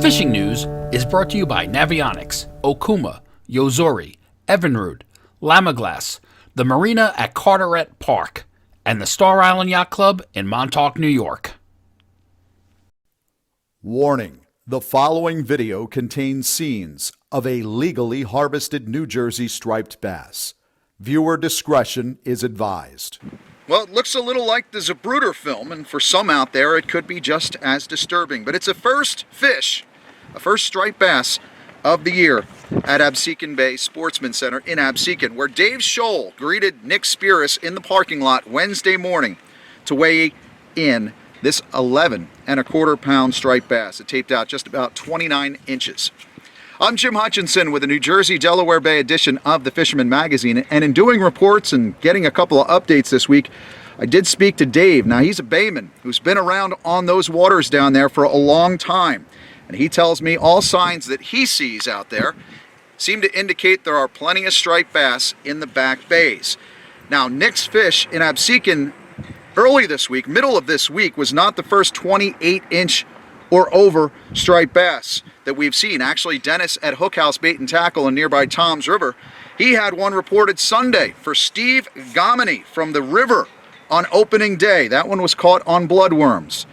Fishing news is brought to you by Navionics, Okuma, Yozori, Evinrude, Lamaglass, the Marina at Carteret Park, and the Star Island Yacht Club in Montauk, New York. Warning: the following video contains scenes of a legally harvested New Jersey striped bass. Viewer discretion is advised. Well, it looks a little like the Zapruder film, and for some out there it could be just as disturbing. But it's a first fish, a first striped bass of the year at Absecon Bay Sportsman Center in Absecon, where Dave Scholl greeted Nick Spiris in the parking lot Wednesday morning to weigh in this 11 1/4 pound striped bass. It taped out just about 29 inches. I'm Jim Hutchinson with a New Jersey, Delaware Bay edition of the Fisherman magazine, and in doing reports and getting a couple of updates this week, I did speak to Dave. Now, he's a bayman who's been around on those waters down there for a long time, and he tells me all signs that he sees out there seem to indicate there are plenty of striped bass in the back bays. Now, Nick's fish in Absecon early this week, middle of this week, was not the first 28-inch or over striped bass that we've seen. Actually, Dennis at Hook House Bait and Tackle in nearby Toms River, he had one reported Sunday for Steve Gomini from the river on opening day. That one was caught on bloodworms.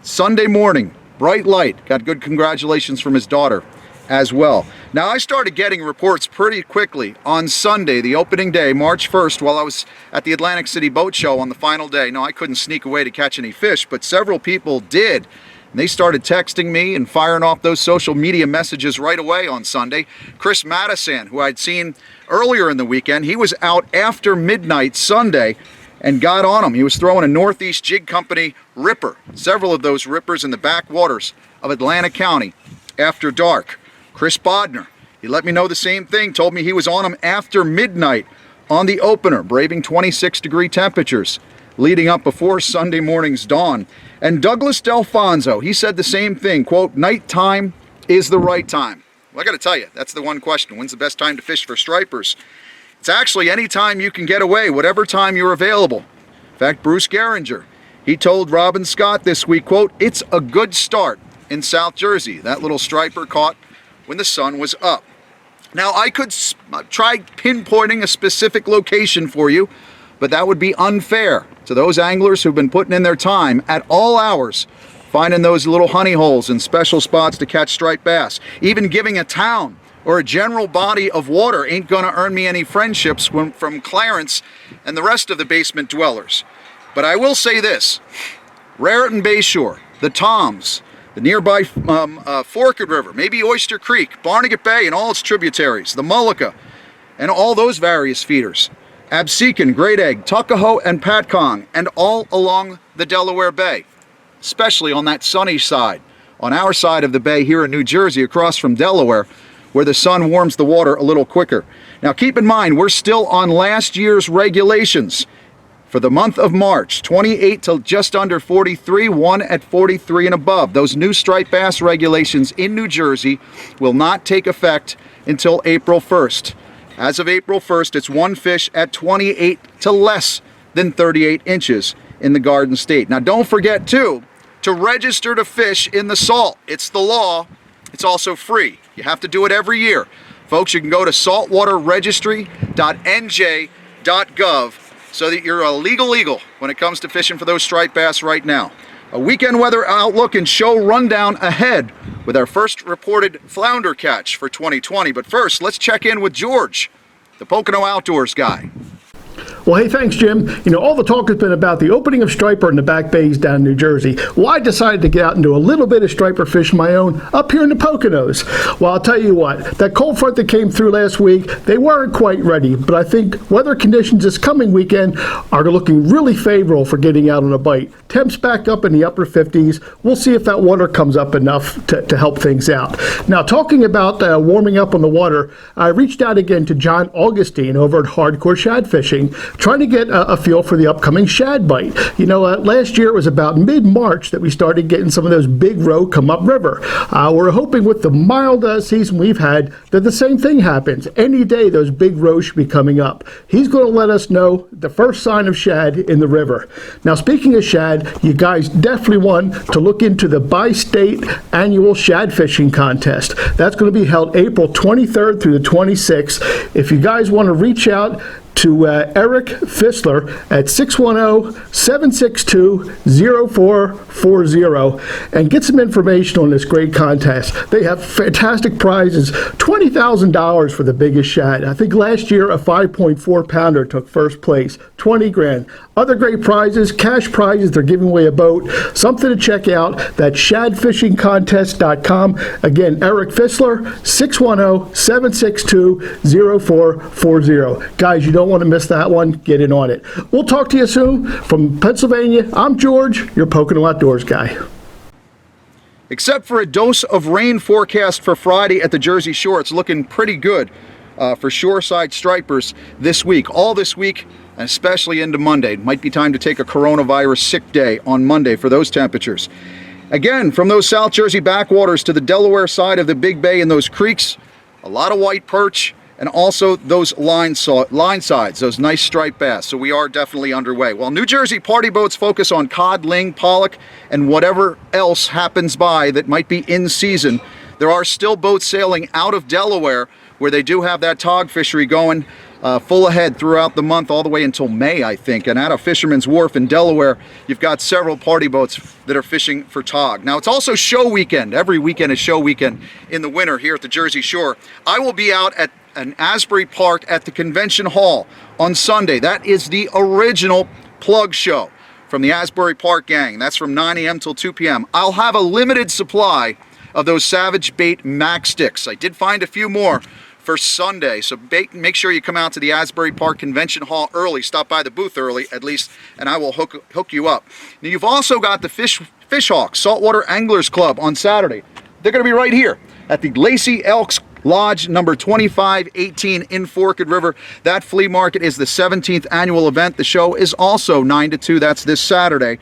Sunday morning, bright light, got good congratulations from his daughter as well. Now, I started getting reports pretty quickly on Sunday, the opening day, March 1st, while I was at the Atlantic City Boat Show on the final day. No, I couldn't sneak away to catch any fish, but several people did. And they started texting me and firing off those social media messages right away on Sunday. Chris Madison, who I'd seen earlier in the weekend, he was out after midnight Sunday and got on him. He was throwing a Northeast Jig Company ripper, several of those rippers in the backwaters of Atlantic County after dark. Chris Bodner, he let me know the same thing, told me he was on him after midnight on the opener, braving 26-degree temperatures leading up before Sunday morning's dawn. And Douglas Delfonso, he said the same thing, quote, nighttime is the right time. Well, I got to tell you, that's the one question. When's the best time to fish for stripers? It's actually any time you can get away, whatever time you're available. In fact, Bruce Geringer, he told Robin Scott this week, quote, it's a good start in South Jersey. That little striper caught when the sun was up. Now, I could try pinpointing a specific location for you, but that would be unfair to those anglers who've been putting in their time at all hours, finding those little honey holes and special spots to catch striped bass. Even giving a town or a general body of water ain't gonna earn me any friendships from Clarence and the rest of the basement dwellers. But I will say this, Raritan Bayshore, the Toms, the nearby Forked River, maybe Oyster Creek, Barnegat Bay and all its tributaries, the Mullica, and all those various feeders, Absecon, Great Egg, Tuckahoe, and Patcong, and all along the Delaware Bay, especially on that sunny side, on our side of the bay here in New Jersey, across from Delaware, where the sun warms the water a little quicker. Now, keep in mind, we're still on last year's regulations. For the month of March, 28 to just under 43, one at 43 and above. Those new striped bass regulations in New Jersey will not take effect until April 1st. As of April 1st, it's one fish at 28 to less than 38 inches in the Garden State. Now, don't forget, too, to register to fish in the salt. It's the law. It's also free. You have to do it every year. Folks, you can go to saltwaterregistry.nj.gov so that you're a legal when it comes to fishing for those striped bass right now. A weekend weather outlook and show rundown ahead with our first reported flounder catch for 2020. But first, let's check in with George, the Pocono Outdoors guy. Well, hey, thanks, Jim. You know, all the talk has been about the opening of striper in the back bays down in New Jersey. Well, I decided to get out and do a little bit of striper fishing my own up here in the Poconos. Well, I'll tell you what, that cold front that came through last week, they weren't quite ready, but I think weather conditions this coming weekend are looking really favorable for getting out on a bite. Temps back up in the upper 50s. We'll see if that water comes up enough to help things out. Now, talking about warming up on the water, I reached out again to John Augustine over at Hardcore Shad Fishing trying to get a feel for the upcoming shad bite. Last year it was about mid-March that we started getting some of those big roe come up river. We're hoping with the mild season we've had that the same thing happens. Any day those big roe should be coming up. He's going to let us know the first sign of shad in the river. Now, speaking of shad, you guys definitely want to look into the bi-state annual shad fishing contest. That's going to be held April 23rd through the 26th. If you guys want to reach out to Eric Fisler at 610-762-0440 and get some information on this great contest. They have fantastic prizes, $20,000 for the biggest shad. I think last year a 5.4 pounder took first place, 20 grand. Other great prizes, cash prizes, they're giving away a boat. Something to check out, that's shadfishingcontest.com. Again, Eric Fisler, 610-762-0440. Guys, you don't want to miss that one. Get in on it. We'll talk to you soon. From Pennsylvania, I'm George, your Pocono Outdoors guy. Except for a dose of rain forecast for Friday at the Jersey Shore, it's looking pretty good for shoreside stripers this week. All this week, and especially into Monday. Might be time to take a coronavirus sick day on Monday for those temperatures. Again, from those South Jersey backwaters to the Delaware side of the Big Bay and those creeks, a lot of white perch, and also those linesides, those nice striped bass. So we are definitely underway. While New Jersey party boats focus on cod, ling, pollock, and whatever else happens by that might be in season, there are still boats sailing out of Delaware where they do have that tog fishery going full ahead throughout the month, all the way until May, I think. And out of Fisherman's Wharf in Delaware, you've got several party boats that are fishing for tog. Now, it's also show weekend. Every weekend is show weekend in the winter here at the Jersey Shore. I will be out at an Asbury Park at the Convention Hall on Sunday. That is the original plug show from the Asbury Park gang. That's from 9 a.m. till 2 p.m. I'll have a limited supply of those Savage Bait Max sticks. I did find a few more for Sunday, so make sure you come out to the Asbury Park Convention Hall early. Stop by the booth early, at least, and I will hook you up. Now, you've also got the Fish Hawks Saltwater Anglers Club on Saturday. They're going to be right here at the Lacey Elks Lodge number 2518 in Forked River. That flea market is the 17th annual event. The show is also 9 to 2. That's this Saturday.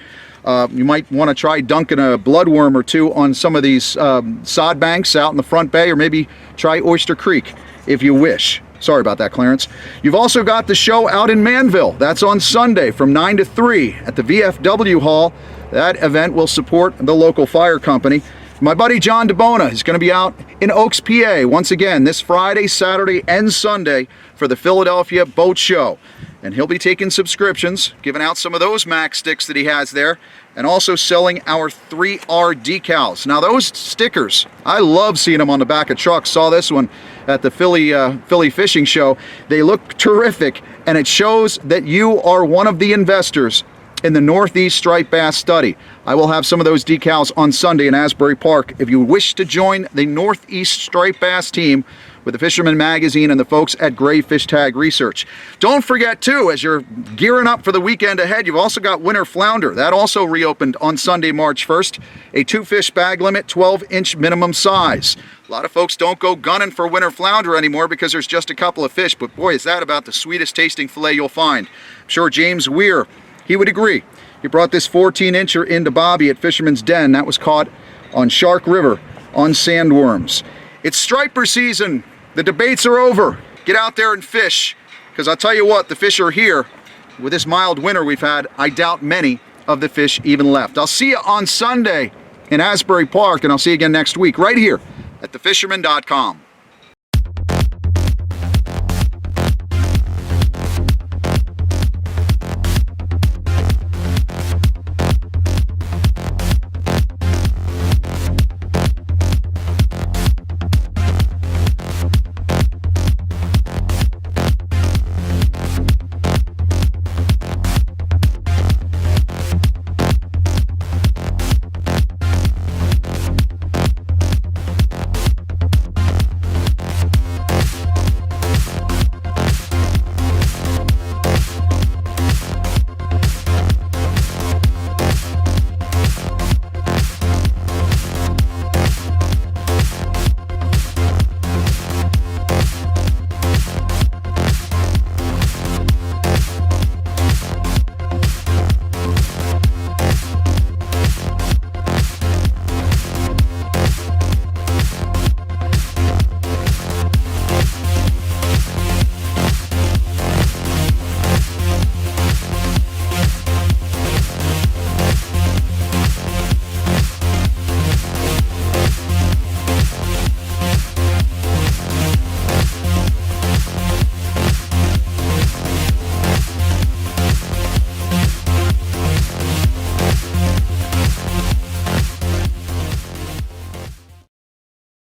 You might want to try dunking a bloodworm or two on some of these sod banks out in the front bay, or maybe try Oyster Creek if you wish. Sorry about that, Clarence. You've also got the show out in Manville. That's on Sunday from 9 to 3 at the VFW Hall. That event will support the local fire company. My buddy John DeBona is going to be out in Oaks, PA, once again this Friday, Saturday, and Sunday for the Philadelphia Boat Show. And he'll be taking subscriptions, giving out some of those Max sticks that he has there, and also selling our 3R decals. Now, those stickers, I love seeing them on the back of trucks. Saw this one at the Philly Fishing Show. They look terrific, and it shows that you are one of the investors in the Northeast Striped Bass Study. I will have some of those decals on Sunday in Asbury Park. If you wish to join the Northeast Striped Bass team with the Fisherman magazine and the folks at Gray Fish Tag Research. Don't forget, too, as you're gearing up for the weekend ahead, you've also got Winter Flounder. That also reopened on Sunday, March 1st. A 2-fish bag limit, 12-inch minimum size. A lot of folks don't go gunning for Winter Flounder anymore because there's just a couple of fish, but boy, is that about the sweetest tasting fillet you'll find. I'm sure James Weir, he would agree. He brought this 14-incher into Bobby at Fisherman's Den. That was caught on Shark River on sandworms. It's striper season. The debates are over. Get out there and fish, because I'll tell you what, the fish are here. With this mild winter we've had, I doubt many of the fish even left. I'll see you on Sunday in Asbury Park, and I'll see you again next week right here at thefisherman.com.